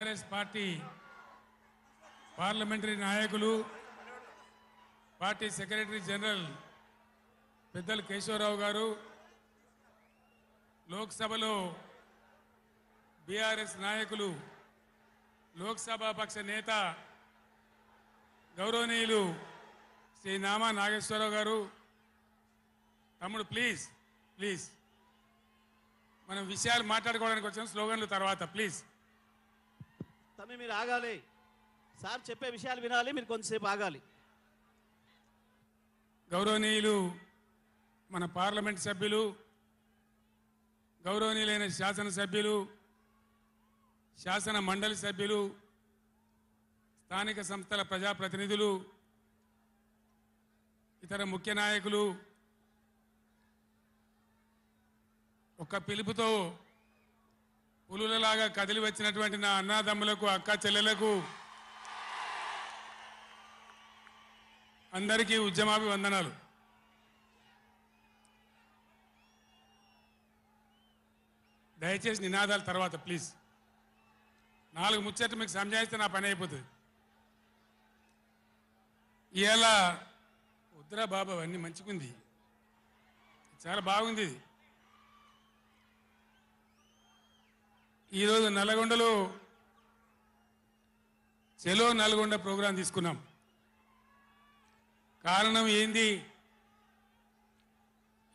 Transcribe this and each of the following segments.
TRS party parliamentary నాయకులు party secretary general పెద్దలు కేశవరావు గారు లోక్సభలో బీఆర్ఎస్ నాయకులు లోక్సభ పక్ష నేత గౌరవనీయులు శ్రీ నామా నాగేశ్వరరావు గారు తమ్ముడు ప్లీజ్ ప్లీజ్ మనం విషయాలు మాట్లాడుకోవడానికి వచ్చిన స్లోగన్లు తర్వాత ప్లీజ్ తమ్మి మీరు ఆగాలి సార్ చెప్పే విషయాలు వినాలి మీరు కొంతసేపు ఆగాలి గౌరవనీయులు మన పార్లమెంట్ సభ్యులు గౌరవనీయులైన శాసనసభ్యులు శాసన మండలి సభ్యులు స్థానిక సంస్థల ప్రజాప్రతినిధులు ఇతర ముఖ్య నాయకులు ఒక పిలుపుతో పులులలాగా కదిలి వచ్చినటువంటి నా అన్నాదమ్ములకు అక్క చెల్లెలకు అందరికీ ఉద్యమాభివందనాలు. దయచేసి నినాదాల తర్వాత ప్లీజ్ 4 ముచ్చట్లు మీకు సంజాయిస్తే నా పని అయిపోతుంది. ఇవాళ వద్దురా బాబా అన్నీ మంచిగుంది, చాలా బాగుంది. ఈరోజు నల్గొండలో చెలో నల్గొండ ప్రోగ్రాం తీసుకున్నాం. కారణం ఏంది,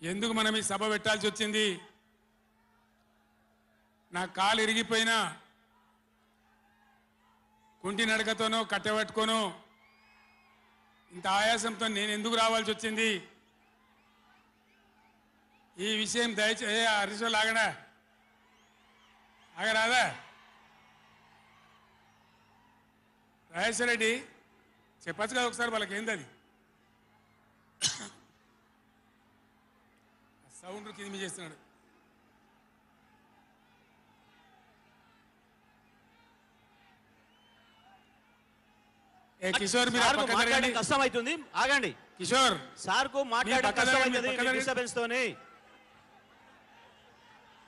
ఎందుకు మనం ఈ సభ పెట్టాల్సి వచ్చింది? నా కాలు ఇరిగిపోయినా కుంటి నడకతోనో కట్టెబట్టుకోనో ఇంత ఆయాసంతో నేను ఎందుకు రావాల్సి వచ్చింది? ఈ విషయం దయచేసి హరీశ్వర్ ఆగడా ఆగరాదా? రాజేశ్వర రెడ్డి చెప్పచ్చు కదా ఒకసారి, వాళ్ళకి ఏంది అది సౌండ్ కింద చేస్తున్నాడు. ఏ కిషోర్ మీరు మాట్లాడడం కష్టం అవుతుంది, ఆగండి. కిషోర్ సార్ కు మాట్లాడడం కష్టం అవుతుంది డిస్టర్బెన్స్ తోని.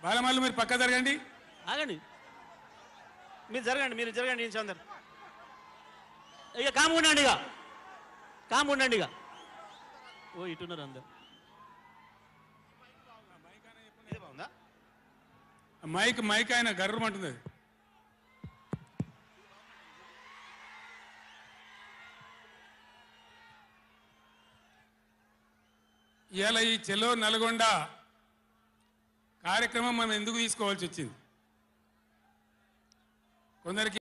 బాలమల్లు మీరు పక్క జరగండి, ఆగండి. మీరు జరగండి అందరు ఇక కాము ఉండండి, ఇక ఓ ఇటున్నారు అందరు. మైక్ ఆయన గర్రమంటుంది. అది ఇవాళ ఈ చెలో నల్గొండ కార్యక్రమం మనం ఎందుకు తీసుకోవాల్సి వచ్చింది? కొందరికి